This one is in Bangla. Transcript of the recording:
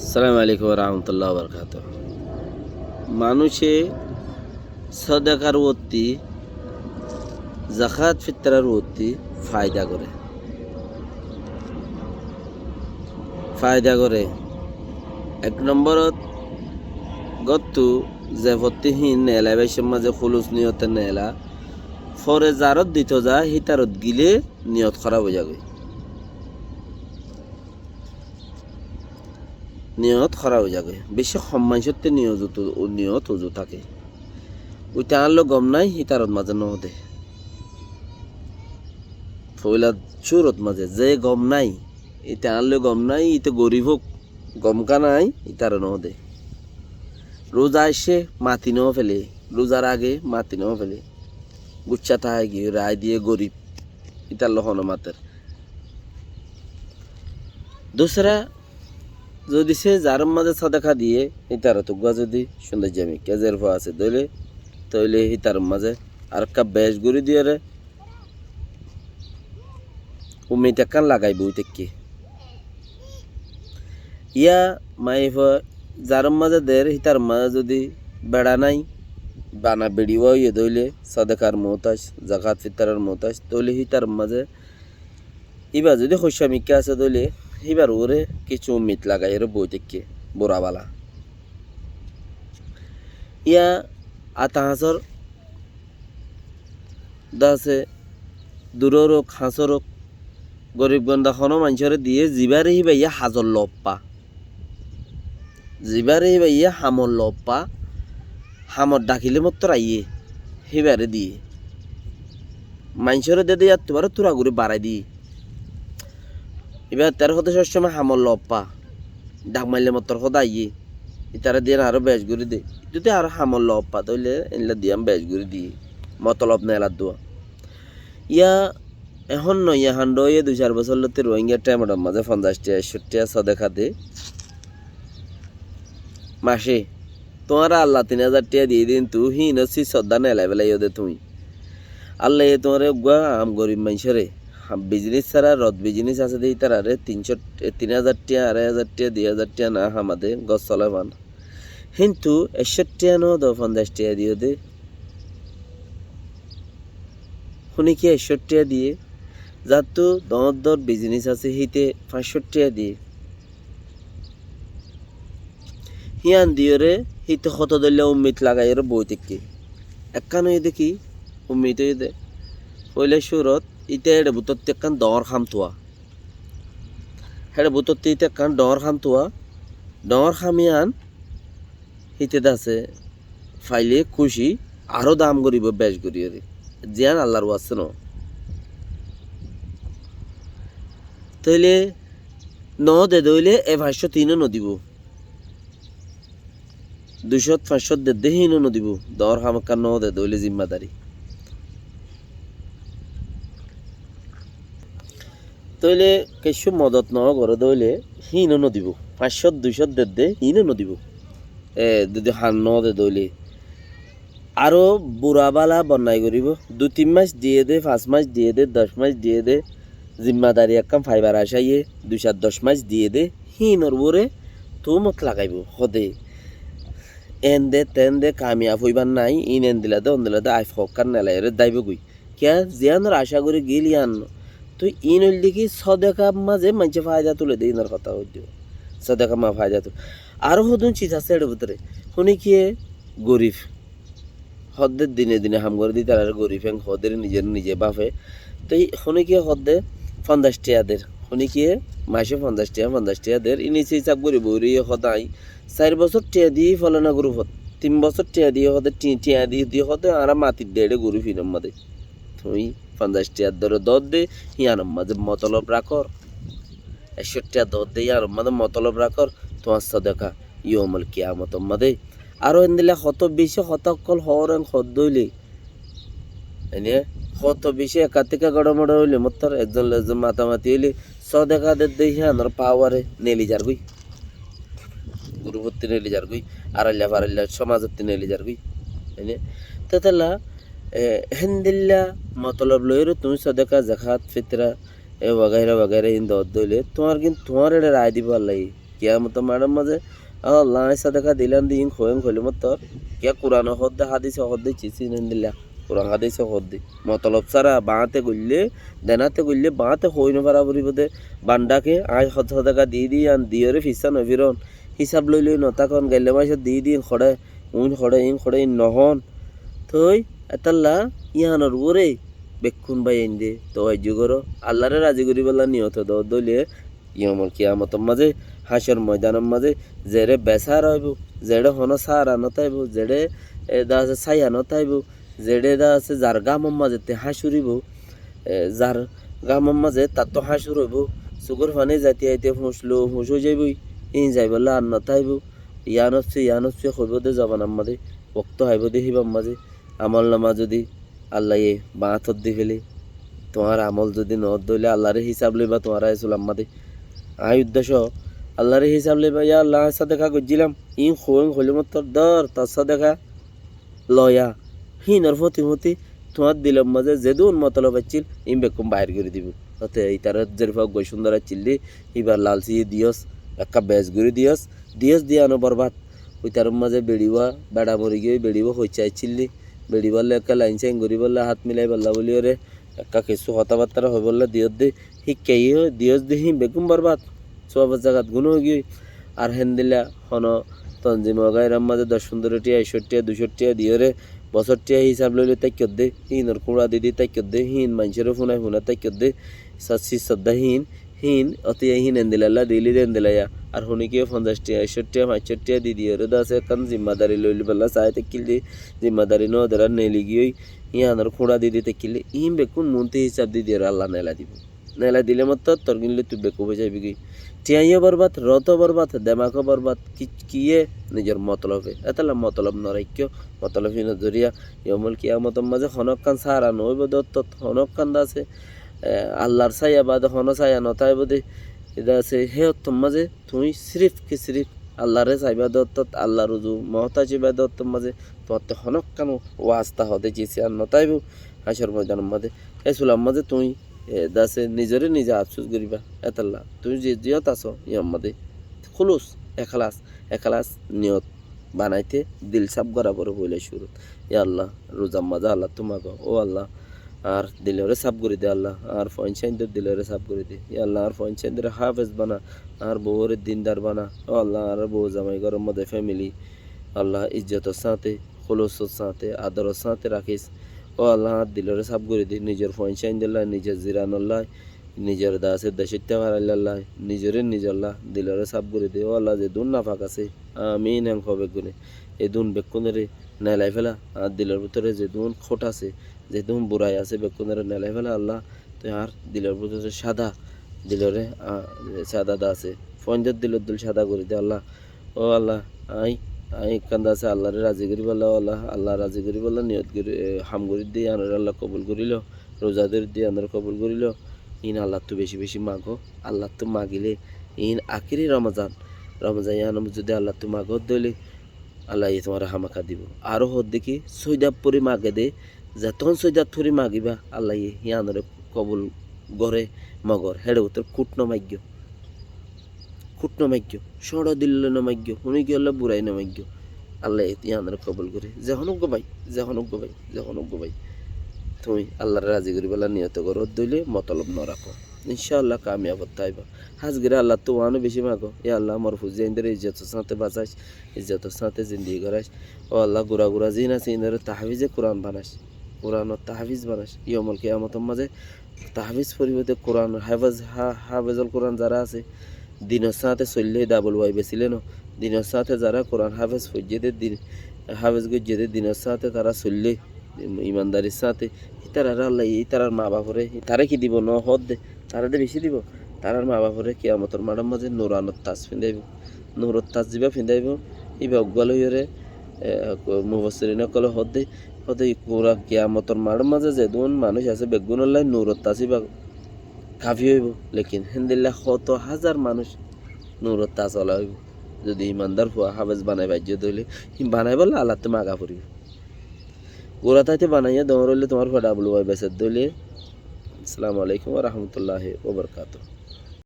আসসালামু আলাইকুম রহমতুল্লাহ বরকাত। মানুষে সদাকার ওত্তি জাকাত ফিতরার ওত্তি ফায়দা করে এক নম্বরত গত্তু যে ভত্তিহীন নেলা বেশের মাঝে খুলুস নিয়তে নেলা ফরে জারত দিত যা হিতারত গিলে নিয়ত খারাপ হয়ে যাবে, বেশি সম্মান সত্যি নিয়ত উজু থাকে ওইটা আনলো গম নাই হিতারত মাঝে নহদে ফইলা চুরত মাঝে যে গম নাই এটা আনলে গম নাই ইতে গরিব হোক গমকা নাই ইতার নহদে রোজা এসে মাতি নেওয়া ফেলে রোজার আগে মাতি নেওয়া ফেলে গুচ্ছা তাহাই গিয়ে রায় দিয়ে গরিব ইতার লহন মাতের দোসরা যদি সে যার মাঝে সদাকা দিয়ে ইতার তো গুয়া যদি সুন্দর জামি কেজের ভা আছে দইলে তইলে হিতার মাঝে আর একটা বেশ গুড়ি দিয়ে রে উমিটা কান লাগাইব ওই থেকে ইয়া মাই যার মাঝে দের হিতার মাঝে যদি বেড়া নাই বানা বেড়িও ইয়ে দইলে সদাকার মহতাজ জাকাত ফিতরার মহতাজ তইলে হিতার মাঝে ইবা যদি শস্য মিকা আছে দইলে এবার ওরে কিছু উম্মিত লাগাই এর বই থেকে বোরাবালা ইয়া আতা হাঁসর দাসে দূরক হাঁসরক গরিব গন্দা খন মানুষের দিয়ে জিবারে হিবাইয়া হাজর লপ্পা জিবারে হিবাইয়া হামর লপ্পা হামর ডাকিলে মত আইয়ে হিবারে দিয়ে মানুষের দে আর তোমার তোরা ঘুরে বাড়াই দিয়ে এবার 13 হতে সময় হামল লপ্পা ডাক মারলে মতর সদা আইয়ে ইতারা দিয়ে আরো বেশ ঘুরি দে যদি আরো হামল লপ্পা তইলে এনলা দিয়াম বেশ ঘুরি দিয়ে মতলব নেলার দোয়া ইয়া এখন নয় হান্ড ইয়ে 2-4 বছর লতে রোহিঙ্গা টাইমের মাঝে 50-60 সদেখা দে মাসে তোমার আল্লাহ 3000 টাকা দিয়ে দিন তুই হিনসি শ্রদ্ধা নেলাই বেলাই দে তুমি আল্লাহ তোমার গুয়া আম গরিব মানুষরে বিজনেস ছাড়া রদ বিজনেস আছে দেই তার আরে 300 3000 টাকা 2500 টাকা 2000 টাকা না আমাদের গছ চলে পান কিন্তু 61 টাকা নো 50 টাকা দিও দে শুনি কি 61 টাকা দিয়ে যার তো দর বিজনেস আছে হিতে 500 টাকা দিয়ে হিয়ান দিও রে হিতে কত দিলে উম্মিত লাগাই রে বই থেকে একখানো দেখি উম্মিত দে পয়লা সুরত ইতে এড়ে বুতর তেকান ডর খামতুয়া হেড়ে বুতর ইতে কান ডর খামতুয়া ডর খামিয়ান হিতে দাসে ফাইলে খুশি আরো দাম করিব বেশ করিয়ে জিয়ান আল্লাহর ওয়াসে ন তাইলে দে দইলে 503 নদিব 200-500 দে হিনো নদিব দর খামকা দে দইলে জিম্মাদারি তইলে কিছু মদত ন ঘরে দইলে হিনো নদিব 500-200 দে হিনো নদিব যদি হান দে দইলে আরো বুড়াবালা বন্যায় করিব 2-3 মাস দিয়ে দে 5 মাস দিয়ে দে 10 মাস দিয়ে দে জিম্মাদারি একদম ফাইবার আসাইয়ে 2-10 মাস দিয়ে দে হিনর বরে তো মত লাগাইব হদে এন দে তেন দে কামিয়াব হইবার নাই ইন এন দিলা দে আই ফকার নেলাইরে দাইব গই কে জিয়ানোর আশা করি গেলিয়ান তুই ইন হইল দেখি সদেকা মাঝে মানুষে ফায়দা তুলে দে ইনার কথা হইল সদেকা মা ফায়দা তুলে আরো হদুন চিজ আছে এর ভিতরে শুনি কি গরিব হদ্দের দিনে দিনে হাম করে দিই তারা গরিব হ্যাং হদের নিজে বাপে তো শুনি কি হদ্দে 50 টাকাদের শুনি কি মাসে 50 টাকাদের ইনিছে হিসাব করি বই সদাই 4 বছর টিয়া দিয়ে ফলে না গরু 3 বছর টিয়া দিয়ে হতে টিয়া দিয়ে হতে আর মাটির দেড়ে গরু ফিরম মাদে তুই 50 টাকার ধরে দর দে ইয়ার মাঝে মতলব রাখর 61 টাকা দর দে ইয়ার মাঝে মতলব রাখর তোমার সাদেকা ইয়মল কিয়ামত মাদে আরো এনদিলা কত বেশি হতকল হওয়ার হদ দইলে এনে কত বেশি একা থেকে গড়মড় হইলে মতর একজন মাতামাতি হইলে সদেকা দে দেখি আনার পাওয়ারে নেলি যার গই গুরুভর্তি নেলি যার গই আড়াইলা সমাজত্তি নেলি যার গই এনে তেতলা হেন্দিল্লা মতলব লইরো তুমি সদেকা জাকাত ফিতরা এ वगैरह ইন দদ দইলে তোমার কিন্তু তোমার এটা রায় দিব আল্লাহ কিয়ামত মারার মাঝে আল্লাহ সাদাকা দিলান দিন খোয়েন খলিম তোর কিয়া কোরআন হদ্দে হাদিস হদ্দে চিসি নেন দিলা কোরআন হাদিস হদ্দে মতলব সারা বাঁতে গইলে দেনাতে গইলে বাঁতে হই না পারা বরিবদে বান্ডাকে আয় সাদাকা দি আন দিয়রে ফিসা নভিরন হিসাব লই নতাকন গেলে মাসে দি খড়ে ইন খড়ে ইন নহন থই এতাল্লা ইহানোর ওরে বেক্ষুন বাই এন দে তো যুগর আল্লাহরে রাজি করি বলা নিয়ত দলিয়ে ইয়মল কিয়ামতর মাঝে হাসর ময়দানের মাঝে জেরে বেসার হইব জেড়ে হন সারা নতাইব জেড়ে দা আছে ছাইয়া নতাইব জেড়ে দা আছে যার গামর মাঝে তে হাসুরিব যার গামর মাঝে তার তো হাসুর হইব চুকুর ফানে জাতি আইতে হুঁশ হয়ে যাইবই ইন যাইবলা আর নতাইব ইয়ানসছে হইব দে জবানার মাঝে বক্ত হাইব দে হিবাম মাঝে আমল নামা যদি আল্লাহ বাঁথর দি ফেলে তোমার আমল যদি নত দইলে আল্লাহরে হিসাব লইবা তোমার আইসুল আম্মাদে আই উদ্দেশ্য আল্লাহরে হিসাব লইবা ইয়া আল্লাহ দেখা গজিলাম ইন খোয়ং হলিমত তোর দর তার দেখা লয়া হিনর ফতি তোমার দিলাম মাঝে যেদুন মতলব আছিল ইম বেকুম বাইর করে দিব তাতে এই তার যেরফা গই সুন্দর চিল্লি এবার লালসি দিয়স একটা বেজ করে দিয়স দিয়ে আনো বরবাদ ওই তার মাঝে বেড়িবা বেড়া মরি গিয়ে বেড়িবা হইচাই চিল্লি বেড়ি বললে একটা লাইন চাইন করি বললে হাত মিলাই বললা বলি ওরে একটা কিছু কথাবার্তা হয়ে বললে দিয়ত দে শিক্ষাই দিয়স দে হি বেকুম বরবাদ সব জায়গাত গুণ হয়ে গিয়ে আর হেন দিলা হন তঞ্জিম গাইরাম মাঝে 10-15 টিয়া 61 টিয়া 200 টিয়া দিয়রে বছর টিয়া হিসাব লইলে তাইক্যত দে হিনর কুড়া দিদি তাইক্যত দে হিন মানুষের ফুনা তাইক্যত দে সাচ্ছি শ্রদ্ধা হিন অতি হিন এন্দিলা দিলি দেন্দিলাইয়া আর শুনিকে 50 টিয়া 61 টিয়া 65 টিয়া দি দিয়রে দাসে কান জিম্মাদারি লইলি বললা চাই তেকিল দি জিম্মাদারি ন দেরা নেলি গিয়ে ইয়ানোর কুড়া দিদি তেকিলে ইম বেকুন মন্তি হিসাব দি দিয়রে আল্লাহ নেলা দিলে মত তোর কিনলে তুই বেকু বেচাইবি কি টিয়াইয়া বরবাদ রত বরবাদ দেমাকো বরবাদ কিয়ে নিজের মতলবে এতলা মতলব নরাইক্য মতলবহীন জরিয়া ইয়মল কিয়ামতর মাঝে হনক কান সারা নইব দত্ত হনক কান আছে আল্লাহর ছায়া বাদে হন ছায়া নতাইব দে এটা আছে হে তোর মাঝে তুই সিরিফ আল্লাহরে চাইবা দত্ত আল্লাহ রুজু মহতাজ দত্তর মাঝে তোর হনক কান ওয়াস্তা হতে চিছি আর নতাইব হাসর ময়দানের মাঝে এই সুলাম মাঝে তুই দাসে নিজরে নিজে আফসোস করিবা এতাল্লা তুমি যে জিয়ত আছো ইয়াম্মাদে খুলুস এখালাস নিয়ত বানাইতে দিল সাব করা বড় বইলে শুরু ইয়া আল্লাহ রোজাম মাজা আল্লাহ তোমাকে ও আল্লাহ আর দিলরে সাব করে দে আল্লাহ আর ফয়নসাইনদের দিলরে সাব করে দে ইয়া আল্লাহ আর ফয়নসাইনদের হাফেজ বানা আর বউরে দিনদার বানা ও আল্লাহ আর বউ জামাই ঘরের মধ্যে ফ্যামিলি আল্লাহ ইজ্জতের সাথে খুলুসের সাথে আদরের সাথে রাখিস ও আল্লাহ দিলরে সাব করে দি নিজের ফয়নসাইন দিল্লাহ নিজের জিরানুল্লাহ নিজের দাসের দেশিত্যা হারাইল্লাহ নিজল্লাহ দিলরে সাব করে দি ও আল্লাহ যে দুন নাফাক আছে আমিন এম হবে গুনে এই দুন বেকুনেরে নেলাই ফেলা আর দিলের ভিতরে যে দুন খোট আছে যে দুন বুড়াই আছে বেকুনেরে নেলাই ফেলা আল্লাহ তো আর দিলের ভিতরে সাদা দিলরে সাদা দা আছে ফয়নদের দিলের দিল সাদা করে দে আল্লাহ ও আল্লাহ আই কান্দা আছে আল্লাহরে রাজি করি বললা আল্লাহ রাজি করি বললা নিয়ত করি হাম করি দিয়ে আনার আল্লাহ কবুল করিল রোজাদের দিয়ে আনার কবুল করিল ইন আল্লাহ তো বেশি মাগো আল্লাহ তো মাগিলে ইন আখিরি রমজান ইয়ান যদি আল্লাহ তো মাগো দিলে আল্লাহ তোমার হামাকা দিব আরও হদ দেখি সৈদাব পরি মাগে দে যতক্ষণ সৈদাব থরি মাগিবা আল্লাহ ইয়ানরে কবুল গড়ে মগর হেড়ে উত্তর কুটনমাগ্য সড় দিল্ল নমাগ্য শুনি কি হলে বুড়াই নমাগ্য আল্লাহ ইয়ানের কবল করে যখন ভাই তুমি আল্লাহর রাজি করি বলা নিয়ত করো দইলে মতলব ন রাখো ইনশাআল্লাহ কামিয়াব তাইবা হাজগিরে আল্লাহ তো আনো বেশি মাগো এ আল্লাহ আমার হুজাইনদের ইজ্জতের সাথে বাঁচাইস ইজ্জতের সাথে জিন্দিগি করাইস ও আল্লাহ গুড়া জিন আছে ইনারে তাহবিজে কোরআন বানাস কোরআনত তাহবিজ বানাস ইয়মল কিয়ামতের মাঝে তাহবিজ পরিবর্তে কোরআন হাফেজল কোরআন যারা আছে দিনের সাথে চললে ডাবল ওয়াই বেছিলেন দিনের সাথে যারা কোরআন হাফেজ ফজ্জেদের দিন হাফেজ গজ্জেদের দিনের সাথে তারা চললে ইমানদারির সাথে তারা আল্লাহ তারার মা বাপরে তারা কি দিব ন হদ দে তারা বেশি দিব তারার মা বাপরে কিয়ামতর মাঠের মাঝে নুরানত তাজ ফিন্দাইব নুরত তাজ দিবা ফিন্দাইব ইবা অজ্ঞাল হইরে মুফাসসিরিন কলে হদে পুরা কিয়ামতর মাঠের মাঝে যে দুন মানুষ আছে বেগুন আল্লাহ নুরত তাজিবা কাফি হইব লেকিন হেন্দিল্লা কত হাজার মানুষ নুরত তাজ ওলা হইব যদি ইমানদার হুয়া হাফেজ বানাই বাজ্য দইলে বানাই বললে আল্লাহ তুমি আগা পড়িব গোড়া তাইতে বানাইয়া দৌড়লে তোমার ডাবল ওয়াই বেসার দইলে আসসালামু আলাইকুম ওয়া রাহমাতুল্লাহি ওয়া বারাকাতুহু।